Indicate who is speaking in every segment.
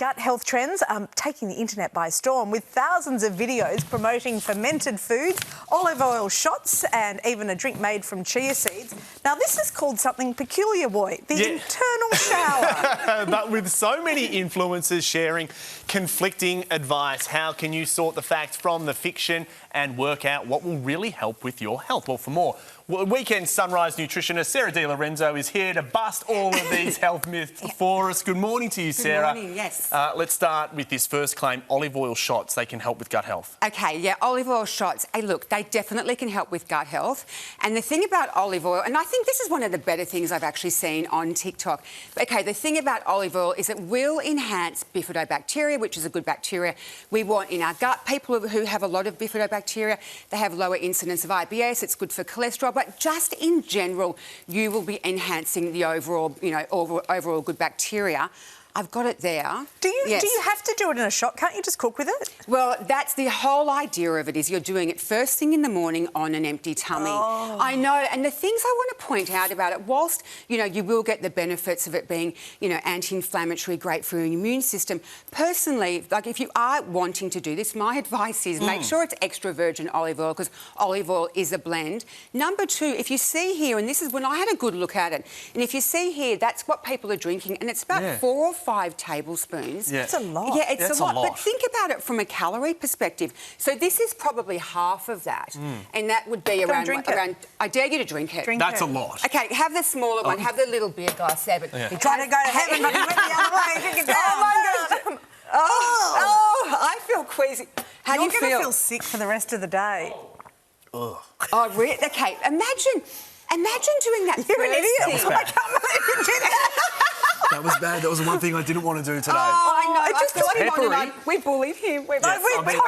Speaker 1: Gut health trends are taking the internet by storm, with thousands of videos promoting fermented foods, olive oil shots and even a drink made from chia seeds. Now, this is called something peculiar, Woi, the internal shower.
Speaker 2: But with so many influencers sharing conflicting advice, how can you sort the facts from the fiction and work out what will really help with your health? Well, for more, Weekend Sunrise nutritionist Sarah Di Lorenzo is here to bust all of these health myths for us. Good morning to you, Sarah.
Speaker 3: Good morning, yes.
Speaker 2: Let's start with this first claim, olive oil shots, they can help with gut health.
Speaker 3: Okay, yeah, olive oil shots. Hey, look, they definitely can help with gut health. And the thing about olive oil, and I think this is one of the better things I've actually seen on TikTok. Okay, the thing about olive oil is it will enhance bifidobacteria, which is a good bacteria we want in our gut. People who have a lot of bifidobacteria, they have lower incidence of IBS. It's good for cholesterol. But just in general, you will be enhancing the overall, overall good bacteria. I've got it there.
Speaker 1: Do you
Speaker 3: Yes.
Speaker 1: have to do it in a shot? Can't you just cook with it?
Speaker 3: Well, that's the whole idea of it, is you're doing it first thing in the morning on an empty tummy.
Speaker 1: Oh.
Speaker 3: I know, and the things I want to point out about it, whilst, you will get the benefits of it being, anti-inflammatory, great for your immune system, personally, like if you are wanting to do this, my advice is make sure it's extra virgin olive oil, because olive oil is a blend. Number two, if you see here, and this is when I had a good look at it, and if you see here, that's what people are drinking, and it's about 4 or 5 tablespoons.
Speaker 2: Yeah.
Speaker 1: It's a lot.
Speaker 3: Yeah, it's
Speaker 2: That's
Speaker 3: a lot.
Speaker 2: a lot.
Speaker 3: But think about it from a calorie perspective. So this is probably half of that, and that would be around.
Speaker 1: drink it.
Speaker 3: I dare you to drink it.
Speaker 2: That's a lot.
Speaker 3: Okay, have the smaller one. Have the little beer glass there. But
Speaker 1: You're trying to go to heaven, but you went the other way. Drink it down.
Speaker 3: Oh my gosh! Oh, I feel queasy. How do you
Speaker 1: You're going to
Speaker 3: feel?
Speaker 1: feel sick for the rest of the day.
Speaker 3: Oh, really? Okay, imagine doing that.
Speaker 1: You're an idiot.
Speaker 3: first thing.
Speaker 1: I can't believe you did that.
Speaker 4: That was bad. That was the one thing I didn't want to do today.
Speaker 3: Oh, I know.
Speaker 1: It just
Speaker 3: I feel
Speaker 2: peppery.
Speaker 3: like we bullied him.
Speaker 1: We totally.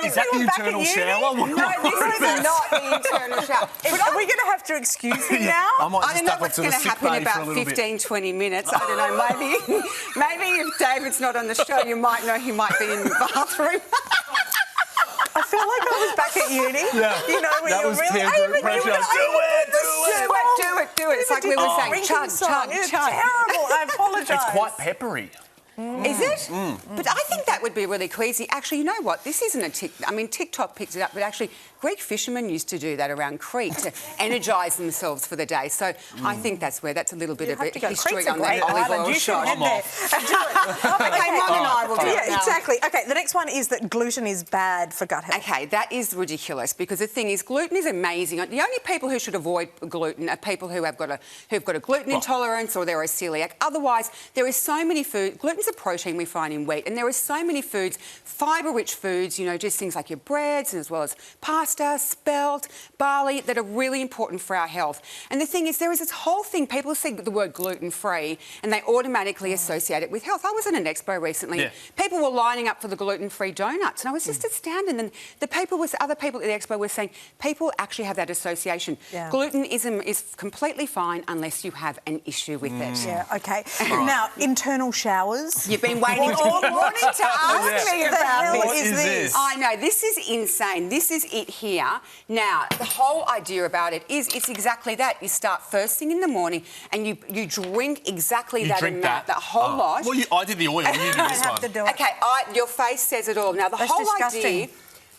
Speaker 4: Is that the internal shower?
Speaker 3: No, this is not the internal shower.
Speaker 1: Are we going to have to excuse him now?
Speaker 4: I might
Speaker 3: I
Speaker 4: just
Speaker 3: don't know
Speaker 4: duck up
Speaker 3: what's
Speaker 4: to
Speaker 3: going
Speaker 4: the
Speaker 3: to
Speaker 4: sick
Speaker 3: happen in
Speaker 4: bay for a
Speaker 3: about
Speaker 4: little bit.
Speaker 3: 15, 20 minutes. I don't know. Maybe if David's not on the show, you might know he might be in the bathroom.
Speaker 1: I feel like I was back at uni.
Speaker 4: Yeah.
Speaker 1: You know, when
Speaker 4: That
Speaker 1: you
Speaker 4: was
Speaker 1: really
Speaker 4: peer group pressure.
Speaker 3: Do it. It's like we were saying, chug, chug,
Speaker 1: It's
Speaker 3: chug.
Speaker 1: terrible. I apologise.
Speaker 2: It's quite peppery.
Speaker 3: Is it? But I think that would be really queasy. Actually, you know what? This isn't a TikTok picks it up, but actually Greek fishermen used to do that around Crete to energise themselves for the day. So I think that's a little bit of a history on that olive oil
Speaker 1: You
Speaker 3: shot.
Speaker 1: should head there. Do it.
Speaker 3: Okay, Mum and I will do it
Speaker 1: Yeah,
Speaker 3: now.
Speaker 1: exactly. Okay, the next one is that gluten is bad for gut health.
Speaker 3: Okay, that is ridiculous, because the thing is, gluten is amazing. The only people who should avoid gluten are people who have got a gluten intolerance or they're a celiac. Otherwise, there is so many foods. Gluten's a protein we find in wheat, and there are so many foods, fibre-rich foods, just things like your breads, as well as pasta, spelt, barley, that are really important for our health. And the thing is, there is this whole thing, people see the word gluten-free and they automatically associate it with health. I was at an expo recently.
Speaker 2: Yeah.
Speaker 3: People were lining up for the gluten-free donuts, and I was just astounded. And other people at the expo were saying people actually have that association.
Speaker 1: Yeah.
Speaker 3: Glutenism is completely fine unless you have an issue with it.
Speaker 1: Yeah, okay. Now, internal showers.
Speaker 3: You've been waiting all morning to ask me
Speaker 1: The
Speaker 3: about
Speaker 1: hell
Speaker 3: this.
Speaker 2: What is this?
Speaker 3: I know, this is insane. This is it here. Now, the whole idea about it is it's exactly that. You start first thing in the morning and you drink exactly that
Speaker 2: drink
Speaker 3: amount, that whole lot.
Speaker 2: Well, I did the oil, you did
Speaker 1: I
Speaker 2: this
Speaker 1: have
Speaker 2: one.
Speaker 1: to do it.
Speaker 3: Okay, your face says it all. Now,
Speaker 1: That's disgusting.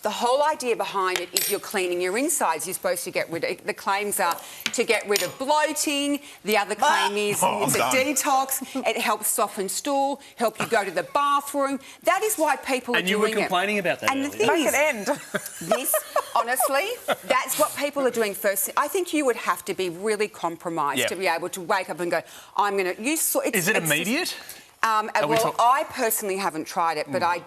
Speaker 3: The whole idea behind it is you're cleaning your insides. You're supposed to get rid of... The claims are to get rid of bloating. The other claim is it's a detox. It helps soften stool, help you go to the bathroom. That is why people are doing it.
Speaker 2: And you were complaining about that
Speaker 3: And the
Speaker 2: earlier.
Speaker 3: thing
Speaker 1: Make
Speaker 3: is,
Speaker 1: it end.
Speaker 3: this, honestly, that's what people are doing first. I think you would have to be really compromised to be able to wake up and go, I'm going to...
Speaker 2: Is it immediate?
Speaker 3: Well, I personally haven't tried it, but I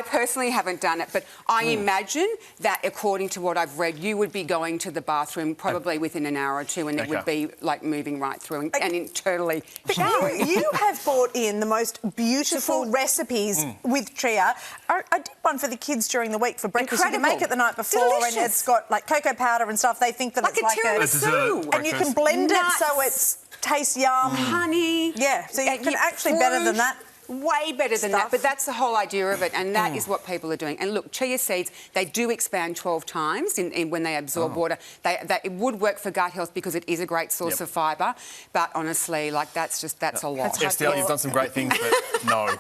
Speaker 3: personally haven't done it, but I imagine that according to what I've read, you would be going to the bathroom probably within an hour or two, and it would be like moving right through and internally showering.
Speaker 1: You have brought in the most beautiful recipes with chia. I did one for the kids during the week for breakfast. You can make it the night before, and it's got like cocoa powder and stuff. They think that it's like
Speaker 3: a tiramisu.
Speaker 1: and you can blend it so it tastes yum.
Speaker 3: Honey.
Speaker 1: Yeah, so you can actually better than that.
Speaker 3: way better than that, but that's the whole idea of it, and that is what people are doing. And look, chia seeds, they do expand 12 times when they absorb water. It would work for gut health because it is a great source of fibre, but honestly, like, that's a lot.
Speaker 2: Estelle, you've done some great things, but no.